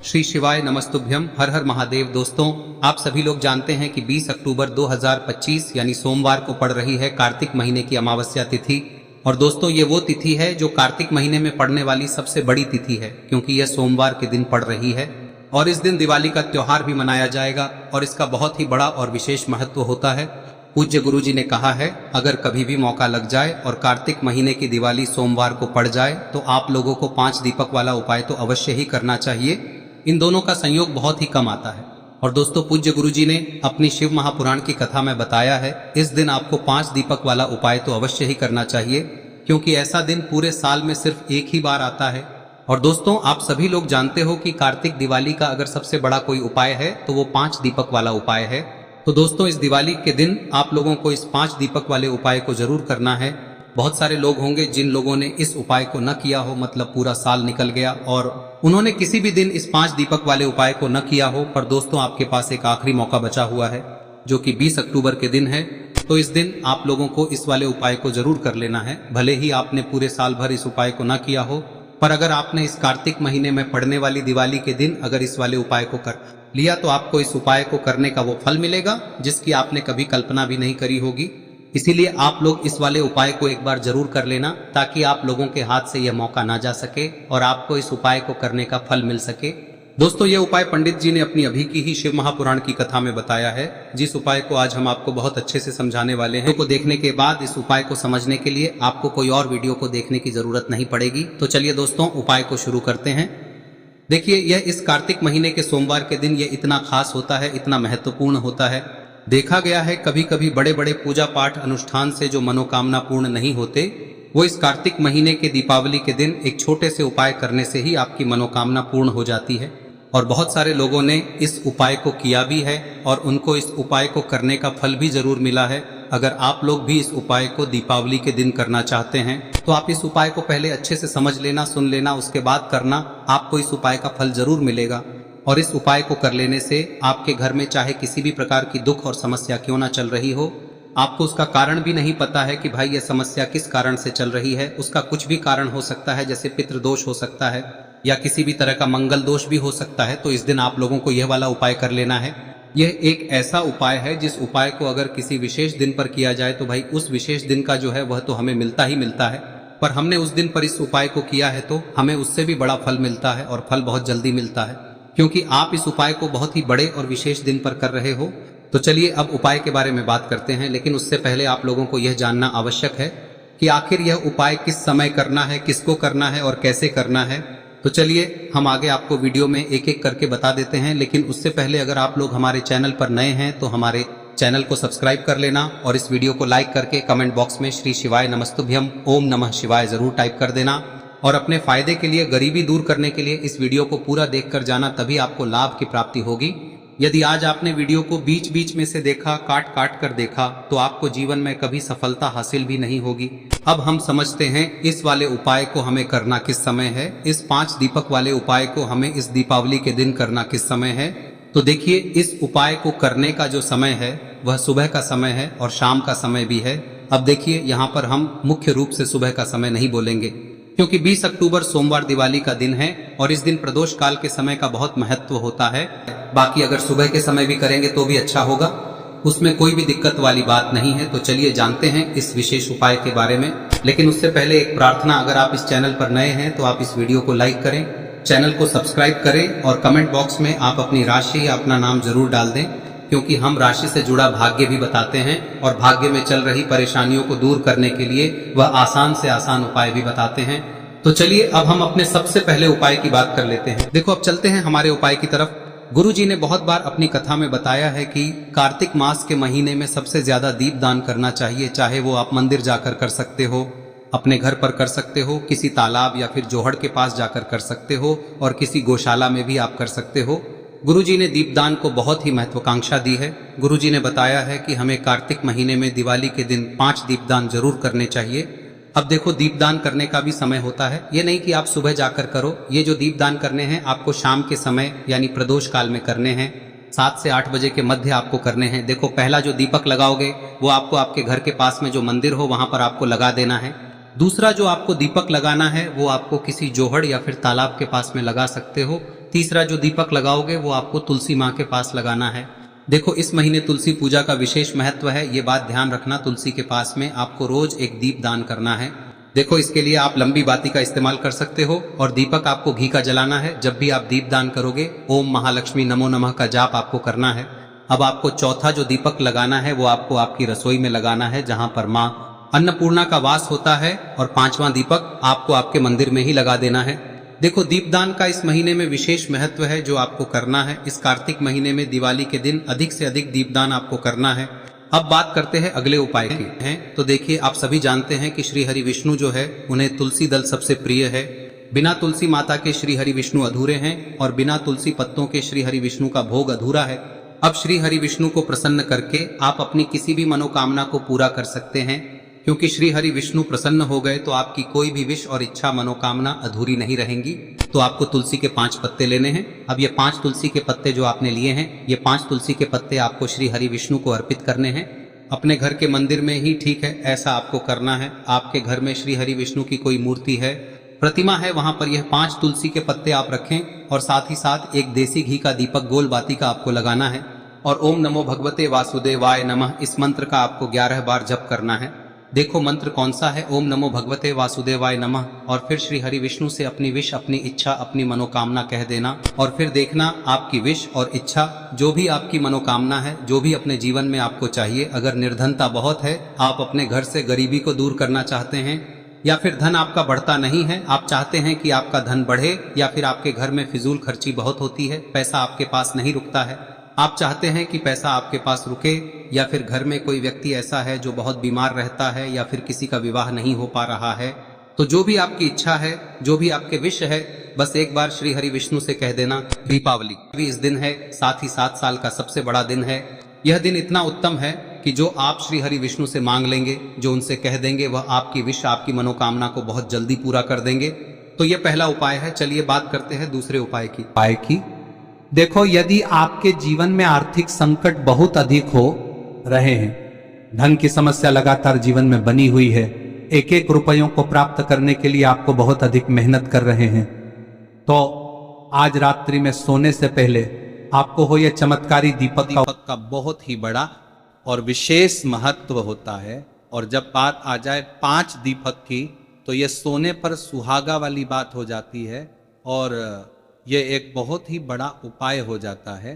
श्री शिवाय नमस्तुभ्यम। हर हर महादेव। दोस्तों, आप सभी लोग जानते हैं कि 20 अक्टूबर 2025 यानी सोमवार को पड़ रही है कार्तिक महीने की अमावस्या तिथि। और दोस्तों, ये वो तिथि है जो कार्तिक महीने में पड़ने वाली सबसे बड़ी तिथि है, क्योंकि यह सोमवार के दिन पड़ रही है। और इस दिन दिवाली का त्योहार भी मनाया जाएगा और इसका बहुत ही बड़ा और विशेष महत्व होता है। पूज्य गुरुजी ने कहा है, अगर कभी भी मौका लग जाए और कार्तिक महीने की दिवाली सोमवार को पड़ जाए तो आप लोगों को 5 दीपक वाला उपाय तो अवश्य ही करना चाहिए। इन दोनों का संयोग बहुत ही कम आता है। और दोस्तों, पूज्य गुरुजी ने अपनी शिव महापुराण की कथा में बताया है, इस दिन आपको 5 दीपक वाला उपाय तो अवश्य ही करना चाहिए, क्योंकि ऐसा दिन पूरे साल में सिर्फ एक ही बार आता है। और दोस्तों, आप सभी लोग जानते हो कि कार्तिक दिवाली का अगर सबसे बड़ा कोई उपाय है तो वो 5 दीपक वाला उपाय है। तो दोस्तों, इस दिवाली के दिन आप लोगों को इस 5 दीपक वाले उपाय को जरूर करना है। बहुत सारे लोग होंगे जिन लोगों ने इस उपाय को न किया हो, मतलब पूरा साल निकल गया और उन्होंने किसी भी दिन इस 5 दीपक वाले उपाय को न किया हो। पर दोस्तों, आपके पास एक आखिरी मौका बचा हुआ है, जो कि 20 अक्टूबर के दिन है। तो इस दिन आप लोगों को इस वाले उपाय को जरूर कर लेना है। भले ही आपने पूरे साल भर इस उपाय को न किया हो, पर अगर आपने इस कार्तिक महीने में पड़ने वाली दिवाली के दिन अगर इस वाले उपाय को कर लिया तो आपको इस उपाय को करने का वो फल मिलेगा जिसकी आपने कभी कल्पना भी नहीं करी होगी। इसीलिए आप लोग इस वाले उपाय को एक बार जरूर कर लेना, ताकि आप लोगों के हाथ से यह मौका ना जा सके और आपको इस उपाय को करने का फल मिल सके। दोस्तों, ये उपाय पंडित जी ने अपनी अभी की ही शिव महापुराण की कथा में बताया है, जिस उपाय को आज हम आपको बहुत अच्छे से समझाने वाले हैं। को देखने के बाद इस उपाय को समझने के लिए आपको कोई और वीडियो को देखने की जरूरत नहीं पड़ेगी। तो चलिए दोस्तों, उपाय को शुरू करते हैं। देखिए, यह इस कार्तिक महीने के सोमवार के दिन ये इतना खास होता है, इतना महत्वपूर्ण होता है। देखा गया है कभी कभी बड़े बड़े पूजा पाठ अनुष्ठान से जो मनोकामना पूर्ण नहीं होते, वो इस कार्तिक महीने के दीपावली के दिन एक छोटे से उपाय करने से ही आपकी मनोकामना पूर्ण हो जाती है। और बहुत सारे लोगों ने इस उपाय को किया भी है और उनको इस उपाय को करने का फल भी जरूर मिला है। अगर आप लोग भी इस उपाय को दीपावली के दिन करना चाहते हैं तो आप इस उपाय को पहले अच्छे से समझ लेना, सुन लेना, उसके बाद करना। आपको इस उपाय का फल जरूर मिलेगा। और इस उपाय को कर लेने से आपके घर में चाहे किसी भी प्रकार की दुख और समस्या क्यों ना चल रही हो, आपको उसका कारण भी नहीं पता है कि भाई यह समस्या किस कारण से चल रही है, उसका कुछ भी कारण हो सकता है, जैसे पितृदोष हो सकता है या किसी भी तरह का मंगल दोष भी हो सकता है। तो इस दिन आप लोगों को यह वाला उपाय कर लेना है। यह एक ऐसा उपाय है जिस उपाय को अगर किसी विशेष दिन पर किया जाए तो भाई उस विशेष दिन का जो है वह तो हमें मिलता ही मिलता है। पर हमने उस दिन पर इस उपाय को किया है तो हमें उससे भी बड़ा फल मिलता है, और फल बहुत जल्दी मिलता है, क्योंकि आप इस उपाय को बहुत ही बड़े और विशेष दिन पर कर रहे हो। तो चलिए अब उपाय के बारे में बात करते हैं, लेकिन उससे पहले आप लोगों को यह जानना आवश्यक है कि आखिर यह उपाय किस समय करना है, किसको करना है और कैसे करना है। तो चलिए हम आगे आपको वीडियो में एक एक करके बता देते हैं, लेकिन उससे पहले अगर आप लोग हमारे चैनल पर नए हैं तो हमारे चैनल को सब्सक्राइब कर लेना और इस वीडियो को लाइक करके कमेंट बॉक्स में श्री शिवाय नमस्तुभ्यम ओम नमः शिवाय जरूर टाइप कर देना। और अपने फायदे के लिए, गरीबी दूर करने के लिए इस वीडियो को पूरा देखकर जाना, तभी आपको लाभ की प्राप्ति होगी। यदि आज आपने वीडियो को बीच बीच में से देखा, काट काट कर देखा, तो आपको जीवन में कभी सफलता हासिल भी नहीं होगी। अब हम समझते हैं इस वाले उपाय को हमें करना किस समय है। इस 5 दीपक वाले उपाय को हमें इस दीपावली के दिन करना किस समय है। तो देखिए, इस उपाय को करने का जो समय है वह सुबह का समय है और शाम का समय भी है। अब देखिए, यहाँ पर हम मुख्य रूप से सुबह का समय नहीं बोलेंगे, क्योंकि 20 अक्टूबर सोमवार दिवाली का दिन है और इस दिन प्रदोष काल के समय का बहुत महत्व होता है। बाकी अगर सुबह के समय भी करेंगे तो भी अच्छा होगा, उसमें कोई भी दिक्कत वाली बात नहीं है। तो चलिए जानते हैं इस विशेष उपाय के बारे में। लेकिन उससे पहले एक प्रार्थना, अगर आप इस चैनल पर नए हैं तो आप इस वीडियो को लाइक करें, चैनल को सब्सक्राइब करें और कमेंट बॉक्स में आप अपनी राशि या अपना नाम जरूर डाल दें, क्योंकि हम राशि से जुड़ा भाग्य भी बताते हैं और भाग्य में चल रही परेशानियों को दूर करने के लिए वह आसान से आसान उपाय भी बताते हैं। तो चलिए अब हम अपने सबसे पहले उपाय की बात कर लेते हैं। देखो, अब चलते हैं हमारे उपाय की तरफ। गुरुजी ने बहुत बार अपनी कथा में बताया है कि कार्तिक मास के महीने में सबसे ज्यादा दीप दान करना चाहिए। चाहे वो आप मंदिर जाकर कर सकते हो, अपने घर पर कर सकते हो, किसी तालाब या फिर जोहड़ के पास जाकर कर सकते हो, और किसी गौशाला में भी आप कर सकते हो। गुरुजी ने दीपदान को बहुत ही महत्वाकांक्षा दी है। गुरुजी ने बताया है कि हमें कार्तिक महीने में दिवाली के दिन 5 दीपदान जरूर करने चाहिए। अब देखो, दीपदान करने का भी समय होता है, ये नहीं कि आप सुबह जाकर करो। ये जो दीपदान करने हैं आपको शाम के समय यानी प्रदोष काल में करने हैं। 7 से 8 बजे के मध्य आपको करने हैं। देखो, पहला जो दीपक लगाओगे वो आपको आपके घर के पास में जो मंदिर हो वहां पर आपको लगा देना है। दूसरा जो आपको दीपक लगाना है वो आपको किसी जोहड़ या फिर तालाब के पास में लगा सकते हो। तीसरा जो दीपक लगाओगे वो आपको तुलसी माँ के पास लगाना है। देखो इस महीने तुलसी पूजा का विशेष महत्व है, ये बात ध्यान रखना। तुलसी के पास में आपको रोज एक दीप दान करना है। देखो इसके लिए आप लंबी बाती का इस्तेमाल कर सकते हो और दीपक आपको घी का जलाना है। जब भी आप दीप दान करोगे ओम महालक्ष्मी नमो नमः का जाप आपको करना है। अब आपको चौथा जो दीपक लगाना है वो आपको आपकी रसोई में लगाना है, जहां पर माँ अन्नपूर्णा का वास होता है। और पांचवा दीपक आपको आपके मंदिर में ही लगा देना है। देखो दीपदान का इस महीने में विशेष महत्व है जो आपको करना है। इस कार्तिक महीने में दिवाली के दिन अधिक से अधिक दीपदान आपको करना है। अब बात करते हैं अगले उपाय की हैं। तो देखिए आप सभी जानते हैं कि श्री हरि विष्णु जो है उन्हें तुलसी दल सबसे प्रिय है। बिना तुलसी माता के श्री हरि विष्णु अधूरे हैं और बिना तुलसी पत्तों के श्री हरि विष्णु का भोग अधूरा है। अब श्री हरि विष्णु को प्रसन्न करके आप अपनी किसी भी मनोकामना को पूरा कर सकते हैं, क्योंकि श्री हरि विष्णु प्रसन्न हो गए तो आपकी कोई भी विश और इच्छा मनोकामना अधूरी नहीं रहेंगी। तो आपको तुलसी के 5 पत्ते लेने हैं। अब ये 5 तुलसी के पत्ते जो आपने लिए हैं, ये 5 तुलसी के पत्ते आपको श्री हरि विष्णु को अर्पित करने हैं। अपने घर के मंदिर में ही ठीक है, ऐसा आपको करना है। आपके घर में श्री हरि विष्णु की कोई मूर्ति है, प्रतिमा है, वहां पर यह 5 तुलसी के पत्ते आप रखें और साथ ही साथ एक देसी घी का दीपक गोल बाती का आपको लगाना है। और ओम नमो भगवते वासुदेवाय नमः इस मंत्र का आपको 11 बार जप करना है। देखो मंत्र कौन सा है, ओम नमो भगवते वासुदेवाय नमः। और फिर श्री हरि विष्णु से अपनी विश, अपनी इच्छा, अपनी मनोकामना कह देना और फिर देखना आपकी विश और इच्छा, जो भी आपकी मनोकामना है, जो भी अपने जीवन में आपको चाहिए। अगर निर्धनता बहुत है, आप अपने घर से गरीबी को दूर करना चाहते हैं, या फिर धन आपका बढ़ता नहीं है, आप चाहते हैं कि आपका धन बढ़े, या फिर आपके घर में फिजूल खर्ची बहुत होती है, पैसा आपके पास नहीं रुकता है, आप चाहते हैं कि पैसा आपके पास रुके, या फिर घर में कोई व्यक्ति ऐसा है जो बहुत बीमार रहता है, या फिर किसी का विवाह नहीं हो पा रहा है, तो जो भी आपकी इच्छा है, जो भी आपके विश है, बस एक बार श्री हरि विष्णु से कह देना। दीपावली भी इस दिन है, साथ ही 7 साल का सबसे बड़ा दिन है। यह दिन इतना उत्तम है कि जो आप श्री हरि विष्णु से मांग लेंगे, जो उनसे कह देंगे, वह आपकी विश, आपकी मनोकामना को बहुत जल्दी पूरा कर देंगे। तो यह पहला उपाय है। चलिए बात करते हैं दूसरे उपाय की। देखो यदि आपके जीवन में आर्थिक संकट बहुत अधिक हो रहे हैं, धन की समस्या लगातार जीवन में बनी हुई है, एक एक रुपयों को प्राप्त करने के लिए आपको बहुत अधिक मेहनत कर रहे हैं, तो आज रात्रि में सोने से पहले आपको हो यह चमत्कारी दीपक का बहुत ही बड़ा और विशेष महत्व होता है। और जब बात आ जाए 5 दीपक की, तो यह सोने पर सुहागा वाली बात हो जाती है और यह एक बहुत ही बड़ा उपाय हो जाता है।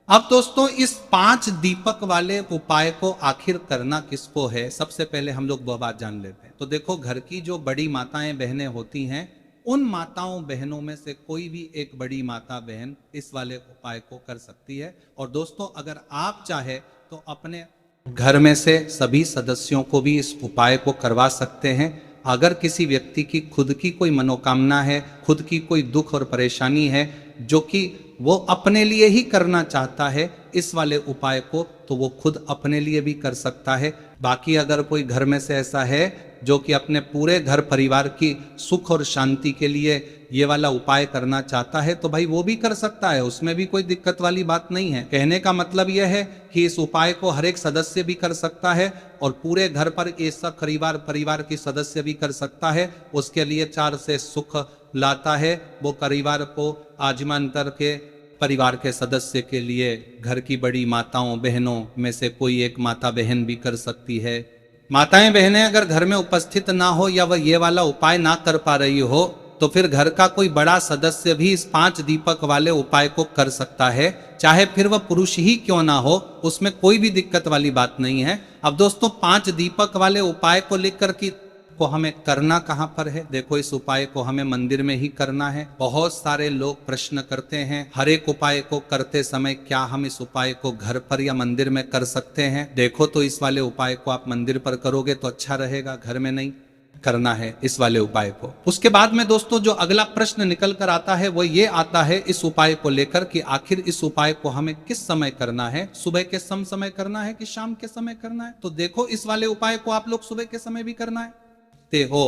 अब दोस्तों इस 5 दीपक वाले उपाय को आखिर करना किसको है, सबसे पहले हम लोग वह बात जान लेते हैं। तो देखो घर की जो बड़ी माताएं बहनें होती हैं, उन माताओं बहनों में से कोई भी एक बड़ी माता बहन इस वाले उपाय को कर सकती है। और दोस्तों अगर आप चाहे तो अपने घर में से सभी सदस्यों को भी इस उपाय को करवा सकते हैं। अगर किसी व्यक्ति की खुद की कोई मनोकामना है, खुद की कोई दुख और परेशानी है, जो कि वो अपने लिए ही करना चाहता है इस वाले उपाय को, तो वो खुद अपने लिए भी कर सकता है। बाकी अगर कोई घर में से ऐसा है जो कि अपने पूरे घर परिवार की सुख और शांति के लिए ये वाला उपाय करना चाहता है, तो भाई वो भी कर सकता है, उसमें भी कोई दिक्कत वाली बात नहीं है। कहने का मतलब यह है कि इस उपाय को हर एक सदस्य भी कर सकता है और पूरे घर पर ऐसा परिवार की सदस्य भी कर सकता है। उसके लिए 4 से सुख लाता है, वो परिवार को आजमान करके परिवार के सदस्य के लिए घर की बड़ी माताओं बहनों में से कोई एक माता बहन भी कर सकती है। माताएं बहनें अगर घर में उपस्थित ना हो या वह ये वाला उपाय ना कर पा रही हो, तो फिर घर का कोई बड़ा सदस्य भी इस 5 दीपक वाले उपाय को कर सकता है, चाहे फिर वह पुरुष ही क्यों ना हो, उसमें कोई भी दिक्कत वाली बात नहीं है। अब दोस्तों 5 दीपक वाले उपाय को लेकर कि को हमें करना कहां पर है, देखो इस उपाय को हमें मंदिर में ही करना है। बहुत सारे लोग प्रश्न करते हैं हर एक उपाय को करते समय क्या हम इस उपाय को घर पर या मंदिर में कर सकते हैं। देखो तो इस वाले उपाय को आप मंदिर पर करोगे तो अच्छा रहेगा, घर में नहीं करना है इस वाले उपाय को। उसके बाद में दोस्तों जो अगला प्रश्न निकल कर आता है वो ये आता है इस उपाय को लेकर कि आखिर इस उपाय को हमें किस समय करना है, सुबह के समय करना है कि शाम के समय करना है। तो देखो इस वाले उपाय को आप लोग सुबह के समय भी करना है हो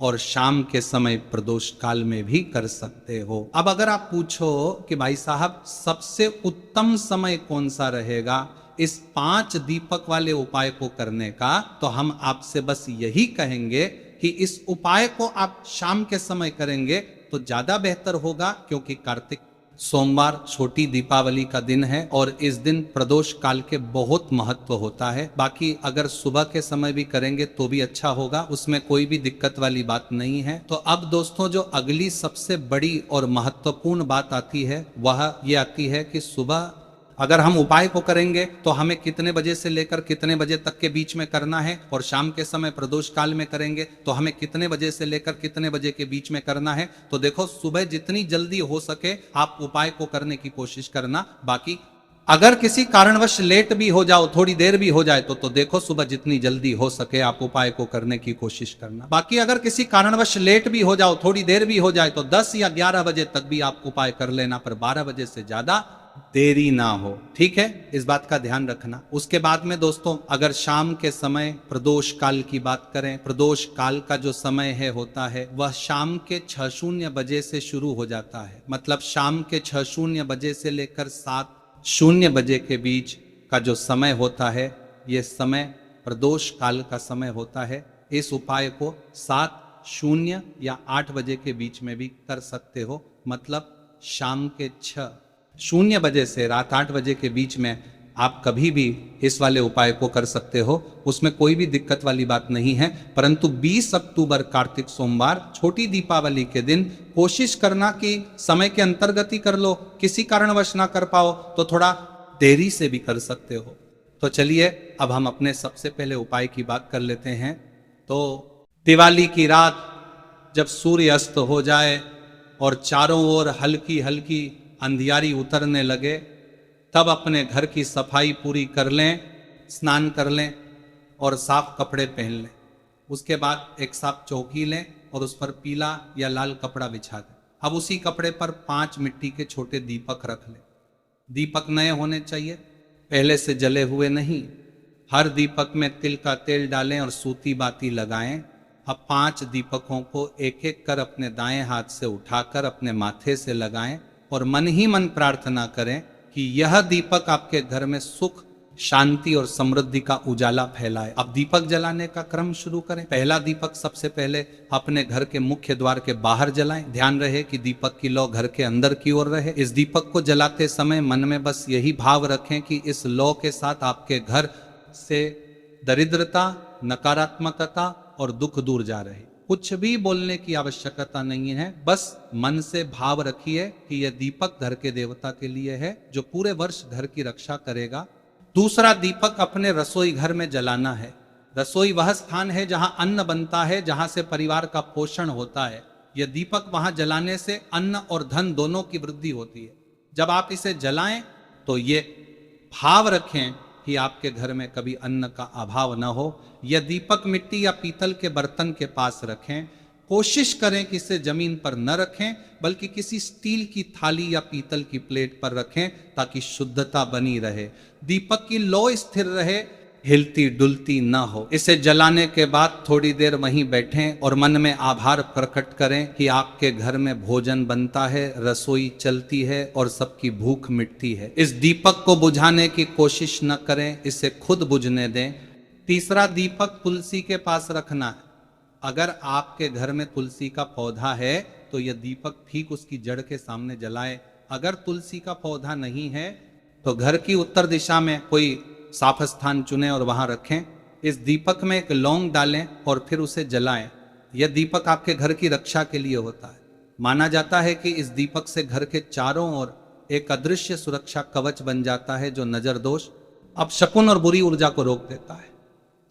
और शाम के समय प्रदोष काल में भी कर सकते हो। अब अगर आप पूछो कि भाई साहब सबसे उत्तम समय कौन सा रहेगा इस 5 दीपक वाले उपाय को करने का, तो हम आपसे बस यही कहेंगे कि इस उपाय को आप शाम के समय करेंगे तो ज्यादा बेहतर होगा, क्योंकि कार्तिक सोमवार छोटी दीपावली का दिन है और इस दिन प्रदोष काल के बहुत महत्व होता है। बाकी अगर सुबह के समय भी करेंगे तो भी अच्छा होगा, उसमें कोई भी दिक्कत वाली बात नहीं है। तो अब दोस्तों जो अगली सबसे बड़ी और महत्वपूर्ण बात आती है वह ये आती है कि सुबह अगर हम उपाय को करेंगे तो हमें कितने बजे से लेकर कितने बजे तक के बीच में करना है, और शाम के समय प्रदोष काल में करेंगे तो हमें कितने बजे से लेकर कितने बजे के बीच में करना है। तो देखो सुबह जितनी जल्दी हो सके आप उपाय को करने की कोशिश करना। बाकी अगर किसी कारणवश लेट भी हो जाओ, थोड़ी देर भी हो जाए तो देखो सुबह जितनी जल्दी हो सके आप उपाय को करने की कोशिश करना। बाकी अगर किसी कारणवश लेट भी हो जाओ, थोड़ी देर भी हो जाए तो 10 या 11 बजे तक भी आप उपाय कर लेना, पर 12 बजे से ज्यादा देरी ना हो, ठीक है, इस बात का ध्यान रखना। उसके बाद में दोस्तों अगर शाम के समय प्रदोष काल की बात करें, प्रदोष काल का जो समय है होता है वह शाम के 6:00 बजे से शुरू हो जाता है। मतलब शाम के 6:00 बजे से लेकर 7:00 बजे के बीच का जो समय होता है ये समय प्रदोष काल का समय होता है। इस उपाय को 7:00 या 8 बजे के बीच में भी कर सकते हो। मतलब शाम के 6:00 बजे से रात 8 बजे के बीच में आप कभी भी इस वाले उपाय को कर सकते हो, उसमें कोई भी दिक्कत वाली बात नहीं है। परंतु 20 अक्टूबर कार्तिक सोमवार छोटी दीपावली के दिन कोशिश करना कि समय के अंतर्गत ही कर लो। किसी कारणवश ना कर पाओ तो थोड़ा देरी से भी कर सकते हो। तो चलिए अब हम अपने सबसे पहले उपाय की बात कर लेते हैं। तो दिवाली की रात जब सूर्य अस्त हो जाए और चारों ओर हल्की हल्की अंधियारी उतरने लगे तब अपने घर की सफाई पूरी कर लें, स्नान कर लें और साफ कपड़े पहन लें। उसके बाद एक साफ चौकी लें और उस पर पीला या लाल कपड़ा बिछा दें। अब उसी कपड़े पर 5 मिट्टी के छोटे दीपक रख लें। दीपक नए होने चाहिए, पहले से जले हुए नहीं। हर दीपक में तिल का तेल डालें और सूती बाती लगाएं। अब 5 दीपकों को एक एक कर अपने दाएं हाथ से उठाकर अपने माथे से लगाएं और मन ही मन प्रार्थना करें कि यह दीपक आपके घर में सुख, शांति और समृद्धि का उजाला फैलाए। अब दीपक जलाने का क्रम शुरू करें। पहला दीपक सबसे पहले अपने घर के मुख्य द्वार के बाहर जलाएं। ध्यान रहे कि दीपक की लौ घर के अंदर की ओर रहे। इस दीपक को जलाते समय मन में बस यही भाव रखें कि इस लौ के साथ आपके घर से दरिद्रता, नकारात्मकता और दुख दूर जा रहे। कुछ भी बोलने की आवश्यकता नहीं है, बस मन से भाव रखिए कि यह दीपक घर के देवता के लिए है जो पूरे वर्ष घर की रक्षा करेगा। दूसरा दीपक अपने रसोई घर में जलाना है। रसोई वह स्थान है जहां अन्न बनता है, जहां से परिवार का पोषण होता है। यह दीपक वहां जलाने से अन्न और धन दोनों की वृद्धि होती है। जब आप इसे जलाएं तो ये भाव रखें कि आपके घर में कभी अन्न का अभाव न हो। यह दीपक मिट्टी या पीतल के बर्तन के पास रखें। कोशिश करें कि इसे जमीन पर न रखें बल्कि किसी स्टील की थाली या पीतल की प्लेट पर रखें ताकि शुद्धता बनी रहे, दीपक की लौ स्थिर रहे, हिलती डुलती न हो। इसे जलाने के बाद थोड़ी देर वहीं बैठें और मन में आभार प्रकट करें कि आपके घर में भोजन बनता है, रसोई चलती है और सबकी भूख मिटती है। इस दीपक को बुझाने की कोशिश न करें, इसे खुद बुझने दें। तीसरा दीपक तुलसी के पास रखना है। अगर आपके घर में तुलसी का पौधा है तो यह दीपक ठीक उसकी जड़ के सामने जलाएं। अगर तुलसी का पौधा नहीं है तो घर की उत्तर दिशा में कोई साफ स्थान चुनें और वहां रखें। इस दीपक में एक लौंग डालें और फिर उसे जलाएं। यह दीपक आपके घर की रक्षा के लिए होता है। माना जाता है कि इस दीपक से घर के चारों ओर एक अदृश्य सुरक्षा कवच बन जाता है जो नजर दोष, अपशकुन और बुरी ऊर्जा को रोक देता है।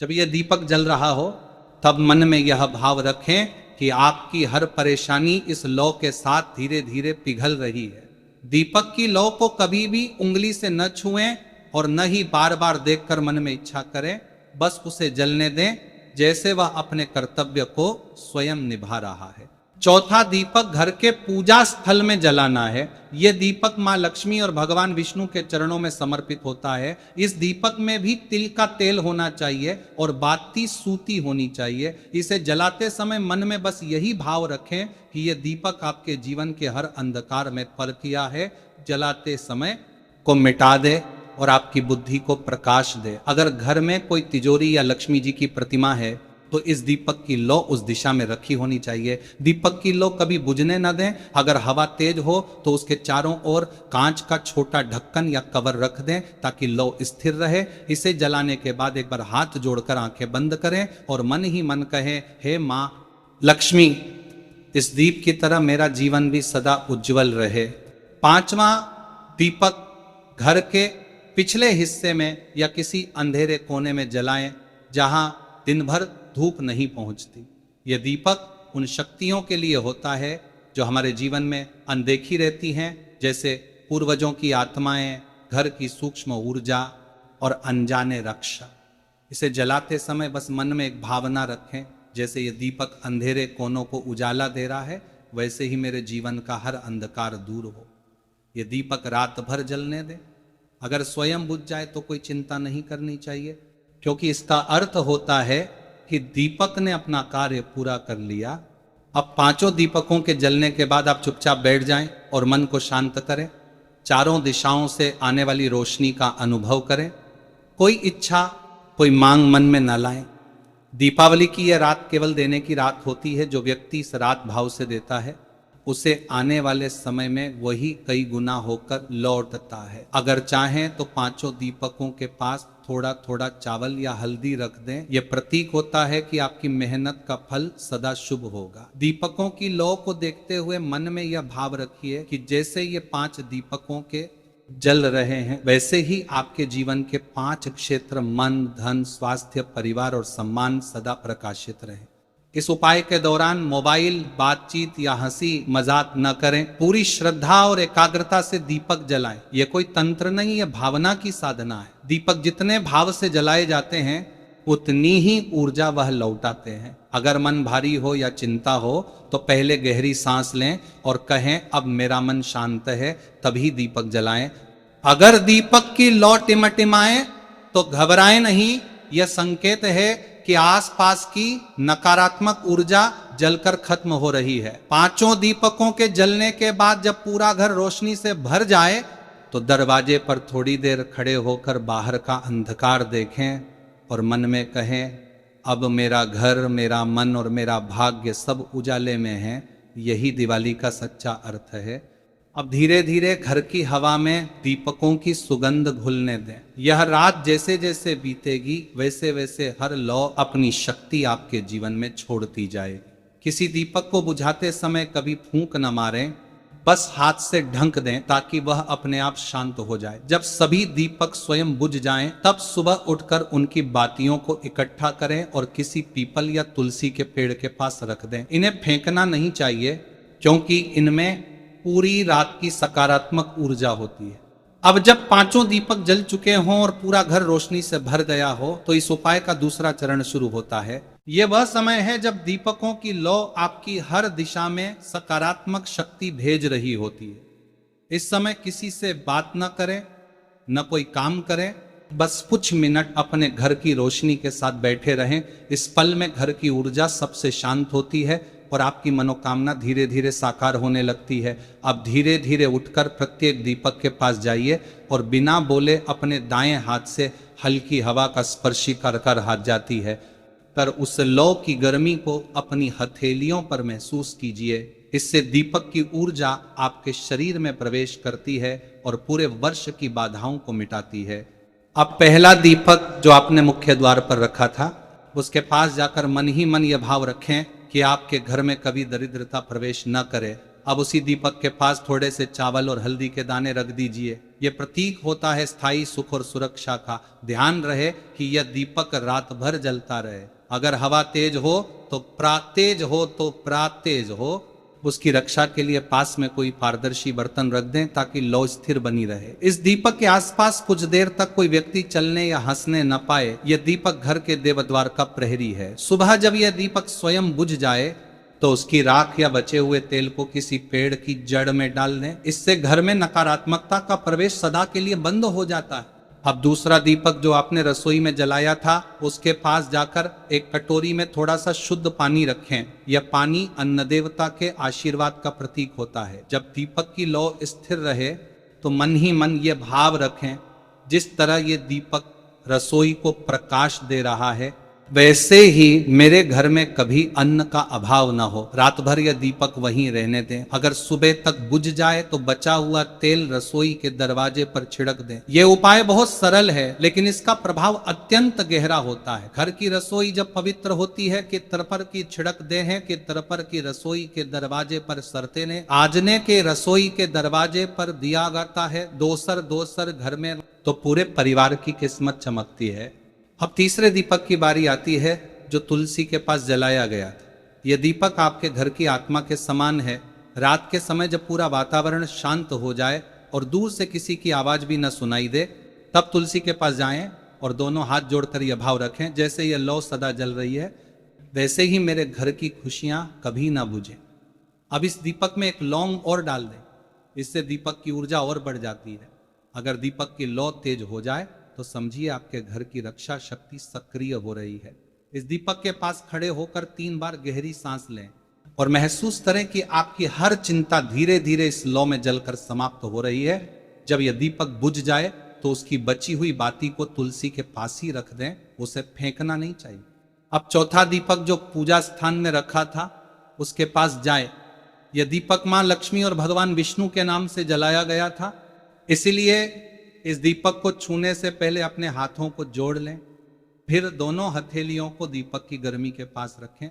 जब यह दीपक जल रहा हो तब मन में यह भाव रखें कि आपकी हर परेशानी इस लौ के साथ धीरे धीरे पिघल रही है। दीपक की लौ को कभी भी उंगली से न छुएं और न ही बार बार देखकर मन में इच्छा करें, बस उसे जलने दें जैसे वह अपने कर्तव्य को स्वयं निभा रहा है। चौथा दीपक घर के पूजा स्थल में जलाना है। यह दीपक मां लक्ष्मी और भगवान विष्णु के चरणों में समर्पित होता है। इस दीपक में भी तिल का तेल होना चाहिए और बाती सूती होनी चाहिए। इसे जलाते समय मन में बस यही भाव रखें कि यह दीपक आपके जीवन के हर अंधकार में पर किया है, जलाते समय को मिटा दे और आपकी बुद्धि को प्रकाश दे। अगर घर में कोई तिजोरी या लक्ष्मी जी की प्रतिमा है तो इस दीपक की लौ उस दिशा में रखी होनी चाहिए। दीपक की लौ कभी बुझने न दें। अगर हवा तेज हो तो उसके चारों ओर कांच का छोटा ढक्कन या कवर रख दें ताकि लौ स्थिर रहे। इसे जलाने के बाद एक बार हाथ जोड़कर आंखें बंद करें और मन ही मन कहें, हे मां लक्ष्मी, इस दीप की तरह मेरा जीवन भी सदा उज्जवल रहे। पांचवा दीपक घर के पिछले हिस्से में या किसी अंधेरे कोने में जलाएं जहां दिन भर धूप नहीं पहुंचती। यह दीपक उन शक्तियों के लिए होता है जो हमारे जीवन में अनदेखी रहती हैं, जैसे पूर्वजों की आत्माएं, घर की सूक्ष्म ऊर्जा और अनजाने रक्षा। इसे जलाते समय बस मन में एक भावना रखें, जैसे ये दीपक अंधेरे कोनों को उजाला दे रहा है, वैसे ही मेरे जीवन का हर अंधकार दूर हो। ये दीपक रात भर जलने दें। अगर स्वयं बुझ जाए तो कोई चिंता नहीं करनी चाहिए, क्योंकि इसका अर्थ होता है कि दीपक ने अपना कार्य पूरा कर लिया। अब पांचों दीपकों के जलने के बाद आप चुपचाप बैठ जाएं और मन को शांत करें। चारों दिशाओं से आने वाली रोशनी का अनुभव करें। कोई इच्छा, कोई मांग मन में न लाएं। दीपावली की यह रात केवल देने की रात होती है। जो व्यक्ति इस रात भाव से देता है उसे आने वाले समय में वही कई गुना होकर लौटता है। अगर चाहें तो पांचों दीपकों के पास थोड़ा थोड़ा चावल या हल्दी रख दें। यह प्रतीक होता है कि आपकी मेहनत का फल सदा शुभ होगा। दीपकों की लौ को देखते हुए मन में यह भाव रखिए कि जैसे ये 5 दीपकों के जल रहे हैं, वैसे ही आपके जीवन के 5 क्षेत्र मन, धन, स्वास्थ्य, परिवार और सम्मान सदा प्रकाशित रहे। इस उपाय के दौरान मोबाइल, बातचीत या हंसी मजाक न करें। पूरी श्रद्धा और एकाग्रता से दीपक जलाएं। यह कोई तंत्र नहीं, यह भावना की साधना है। दीपक जितने भाव से जलाए जाते हैं उतनी ही ऊर्जा वह लौटाते हैं। अगर मन भारी हो या चिंता हो तो पहले गहरी सांस लें और कहें, अब मेरा मन शांत है, तभी दीपक जलाएं। अगर दीपक की लौ टिमटिमाए तो घबराएं नहीं। यह संकेत है कि आसपास की नकारात्मक ऊर्जा जलकर खत्म हो रही है। पांचों दीपकों के जलने के बाद जब पूरा घर रोशनी से भर जाए तो दरवाजे पर थोड़ी देर खड़े होकर बाहर का अंधकार देखें और मन में कहें, अब मेरा घर, मेरा मन और मेरा भाग्य सब उजाले में है। यही दिवाली का सच्चा अर्थ है। अब धीरे धीरे घर की हवा में दीपकों की सुगंध घुलने दें। यह रात जैसे जैसे बीतेगी वैसे वैसे हर लौ अपनी शक्ति आपके जीवन में छोड़ती जाएगी। किसी दीपक को बुझाते समय कभी फूंक न मारें, बस हाथ से ढंक दें ताकि वह अपने आप शांत हो जाए। जब सभी दीपक स्वयं बुझ जाएं, तब सुबह उठकर उनकी बातियों को इकट्ठा करें और किसी पीपल या तुलसी के पेड़ के पास रख दें। इन्हें फेंकना नहीं चाहिए, क्योंकि इनमें पूरी रात की सकारात्मक ऊर्जा होती है। अब जब पांचों दीपक जल चुके हों और पूरा घर रोशनी से भर गया हो तो इस उपाय का दूसरा चरण शुरू होता है। यह वह समय है जब दीपकों की लौ आपकी हर दिशा में सकारात्मक शक्ति भेज रही होती है। इस समय किसी से बात न करें, न कोई काम करें, बस कुछ मिनट अपने घर की रोशनी के साथ बैठे रहें। इस पल में घर की ऊर्जा सबसे शांत होती है और आपकी मनोकामना धीरे धीरे साकार होने लगती है। अब धीरे धीरे उठकर प्रत्येक दीपक के पास जाइए और बिना बोले अपने दाएं हाथ से हल्की हवा का स्पर्शी कर हाथ जाती है, पर उस लौ की गर्मी को अपनी हथेलियों पर महसूस कीजिए। इससे दीपक की ऊर्जा आपके शरीर में प्रवेश करती है और पूरे वर्ष की बाधाओं को मिटाती है। अब पहला दीपक जो आपने मुख्य द्वार पर रखा था, उसके पास जाकर मन ही मन यह भाव रखें कि आपके घर में कभी दरिद्रता प्रवेश न करे। अब उसी दीपक के पास थोड़े से चावल और हल्दी के दाने रख दीजिए। यह प्रतीक होता है स्थायी सुख और सुरक्षा का। ध्यान रहे कि यह दीपक रात भर जलता रहे। अगर हवा तेज हो तो तेज हो, उसकी रक्षा के लिए पास में कोई पारदर्शी बर्तन रख दें ताकि लौ स्थिर बनी रहे। इस दीपक के आसपास कुछ देर तक कोई व्यक्ति चलने या हंसने न पाए। यह दीपक घर के देवद्वार का प्रहरी है। सुबह जब यह दीपक स्वयं बुझ जाए तो उसकी राख या बचे हुए तेल को किसी पेड़ की जड़ में डाल दें। इससे घर में नकारात्मकता का प्रवेश सदा के लिए बंद हो जाता है। अब दूसरा दीपक जो आपने रसोई में जलाया था, उसके पास जाकर एक कटोरी में थोड़ा सा शुद्ध पानी रखें। यह पानी अन्न देवता के आशीर्वाद का प्रतीक होता है। जब दीपक की लौ स्थिर रहे तो मन ही मन यह भाव रखें, जिस तरह यह दीपक रसोई को प्रकाश दे रहा है, वैसे ही मेरे घर में कभी अन्न का अभाव न हो। रात भर यह दीपक वहीं रहने दें। अगर सुबह तक बुझ जाए तो बचा हुआ तेल रसोई के दरवाजे पर छिड़क दें। यह उपाय बहुत सरल है, लेकिन इसका प्रभाव अत्यंत गहरा होता है। घर की रसोई जब पवित्र होती है कि तरपर की छिड़क दे हैं कि तरपर की रसोई के दरवाजे पर सरते ने। आजने के रसोई के दरवाजे पर दिया जाता है दोसर दोसर घर में, तो पूरे परिवार की किस्मत चमकती है। अब तीसरे दीपक की बारी आती है जो तुलसी के पास जलाया गया था। यह दीपक आपके घर की आत्मा के समान है। रात के समय जब पूरा वातावरण शांत हो जाए और दूर से किसी की आवाज भी न सुनाई दे, तब तुलसी के पास जाएं और दोनों हाथ जोड़कर यह भाव रखें, जैसे यह लौ सदा जल रही है वैसे ही मेरे घर की खुशियां कभी ना बुझे। अब इस दीपक में एक लौंग और डाल दें, इससे दीपक की ऊर्जा और बढ़ जाती है। अगर दीपक की लौ तेज हो जाए तो समझिए आपके घर की रक्षा शक्ति सक्रिय हो रही है। इस दीपक के पास खड़े होकर 3 बार गहरी सांस लें और महसूस करें कि आपकी हर चिंता धीरे धीरे इस लौ में जलकर समाप्त हो रही है। जब यह दीपक बुझ जाए तो उसकी बची हुई बाती को तुलसी के पास ही रख दें, उसे फेंकना नहीं चाहिए। अब चौथा दीपक जो पूजा स्थान में रखा था उसके पास जाए। यह दीपक मां लक्ष्मी और भगवान विष्णु के नाम से जलाया गया था, इसलिए इस दीपक को छूने से पहले अपने हाथों को जोड़ लें। फिर दोनों हथेलियों को दीपक की गर्मी के पास रखें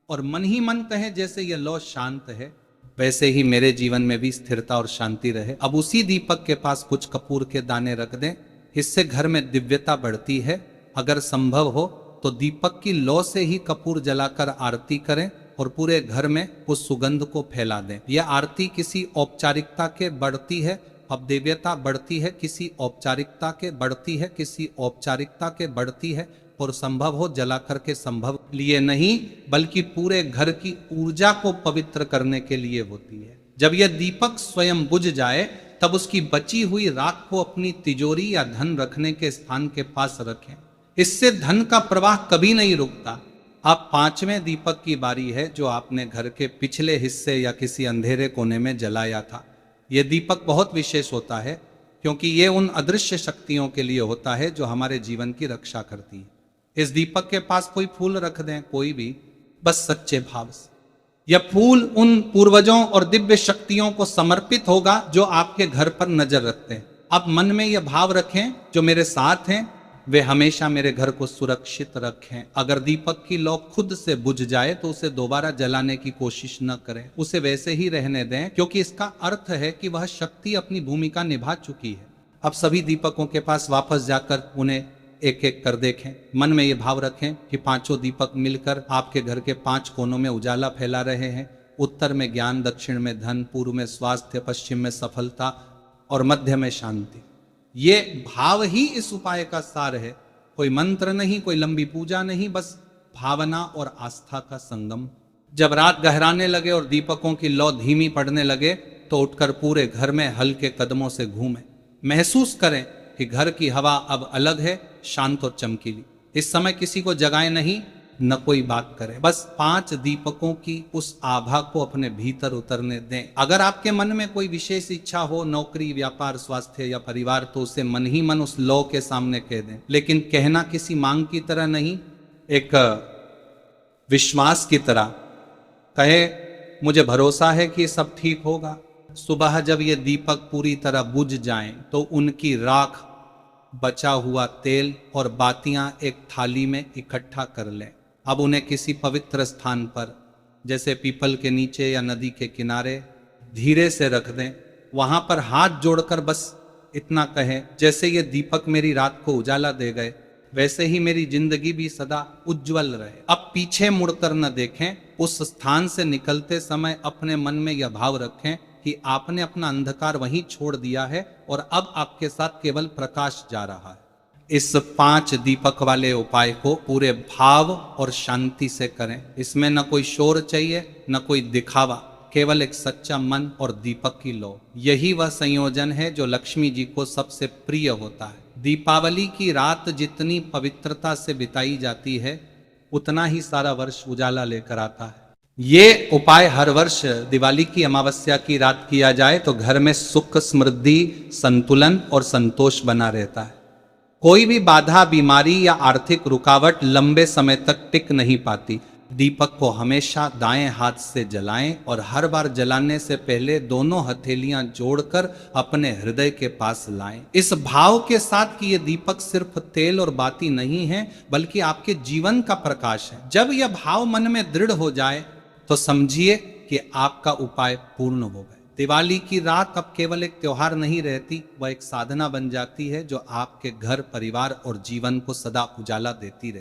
और मन ही मन कहें, जैसे यह लौ शांत है वैसे ही मेरे जीवन में भी स्थिरता और शांति रहे। अब उसी दीपक के पास कुछ कपूर के दाने रख दें, इससे घर में दिव्यता बढ़ती है। अगर संभव हो तो दीपक की लौ से ही कपूर जलाकर आरती करें और पूरे घर में उस सुगंध को फैला दें। यह आरती किसी औपचारिकता के बढ़ती है, अब दिव्यता बढ़ती है, किसी औपचारिकता के बढ़ती है, किसी औपचारिकता के बढ़ती है, और संभव हो जलाकर के संभव लिए नहीं बल्कि पूरे घर की ऊर्जा को पवित्र करने के लिए होती है। जब यह दीपक स्वयं बुझ जाए तब उसकी बची हुई राख को अपनी तिजोरी या धन रखने के स्थान के पास रखें। इससे धन का प्रवाह कभी नहीं रुकता। अब 5वें दीपक की बारी है जो आपने घर के पिछले हिस्से या किसी अंधेरे कोने में जलाया था। यह दीपक बहुत विशेष होता है क्योंकि यह उन अदृश्य शक्तियों के लिए होता है जो हमारे जीवन की रक्षा करती है। इस दीपक के पास कोई फूल रख दें, कोई भी, बस सच्चे भाव से। यह फूल उन पूर्वजों और दिव्य शक्तियों को समर्पित होगा जो आपके घर पर नजर रखते हैं। अब मन में यह भाव रखें, जो मेरे साथ हैं वे हमेशा मेरे घर को सुरक्षित रखें। अगर दीपक की लौ खुद से बुझ जाए तो उसे दोबारा जलाने की कोशिश न करें, उसे वैसे ही रहने दें, क्योंकि इसका अर्थ है कि वह शक्ति अपनी भूमिका निभा चुकी है। अब सभी दीपकों के पास वापस जाकर उन्हें एक एक कर देखें। मन में ये भाव रखें कि 5 दीपक मिलकर आपके घर के 5 कोनों में उजाला फैला रहे हैं। उत्तर में ज्ञान, दक्षिण में धन, पूर्व में स्वास्थ्य, पश्चिम में सफलता और मध्य में शांति। ये भाव ही इस उपाय का सार है। कोई मंत्र नहीं, कोई लंबी पूजा नहीं, बस भावना और आस्था का संगम। जब रात गहराने लगे और दीपकों की लौ धीमी पड़ने लगे तो उठकर पूरे घर में हल्के कदमों से घूमें। महसूस करें कि घर की हवा अब अलग है, शांत और चमकीली। इस समय किसी को जगाए नहीं, न कोई बात करे, बस 5 दीपकों की उस आभा को अपने भीतर उतरने दें। अगर आपके मन में कोई विशेष इच्छा हो, नौकरी, व्यापार, स्वास्थ्य या परिवार, तो उसे मन ही मन उस लौ के सामने कह दें, लेकिन कहना किसी मांग की तरह नहीं, एक विश्वास की तरह कहे, मुझे भरोसा है कि सब ठीक होगा। सुबह जब ये दीपक पूरी तरह बुझ जाएं तो उनकी राख, बचा हुआ तेल और बातियां एक थाली में इकट्ठा कर लें। अब उन्हें किसी पवित्र स्थान पर, जैसे पीपल के नीचे या नदी के किनारे, धीरे से रख दें। वहां पर हाथ जोड़कर बस इतना कहें, जैसे ये दीपक मेरी रात को उजाला दे गए वैसे ही मेरी जिंदगी भी सदा उज्जवल रहे। अब पीछे मुड़कर न देखें। उस स्थान से निकलते समय अपने मन में यह भाव रखें कि आपने अपना अंधकार वहीं छोड़ दिया है और अब आपके साथ केवल प्रकाश जा रहा है। इस 5 दीपक वाले उपाय को पूरे भाव और शांति से करें। इसमें न कोई शोर चाहिए, न कोई दिखावा, केवल एक सच्चा मन और दीपक की लौ। यही वह संयोजन है जो लक्ष्मी जी को सबसे प्रिय होता है। दीपावली की रात जितनी पवित्रता से बिताई जाती है, उतना ही सारा वर्ष उजाला लेकर आता है। ये उपाय हर वर्ष दिवाली की अमावस्या की रात किया जाए तो घर में सुख, समृद्धि, संतुलन और संतोष बना रहता है। कोई भी बाधा, बीमारी या आर्थिक रुकावट लंबे समय तक टिक नहीं पाती। दीपक को हमेशा दाएं हाथ से जलाएं और हर बार जलाने से पहले दोनों हथेलियां जोड़कर अपने हृदय के पास लाएं, इस भाव के साथ कि यह दीपक सिर्फ तेल और बाती नहीं है बल्कि आपके जीवन का प्रकाश है। जब यह भाव मन में दृढ़ हो जाए तो समझिए कि आपका उपाय पूर्ण हो गए। दिवाली की रात अब केवल एक त्योहार नहीं रहती, वह एक साधना बन जाती है जो आपके घर, परिवार और जीवन को सदा उजाला देती रहती है।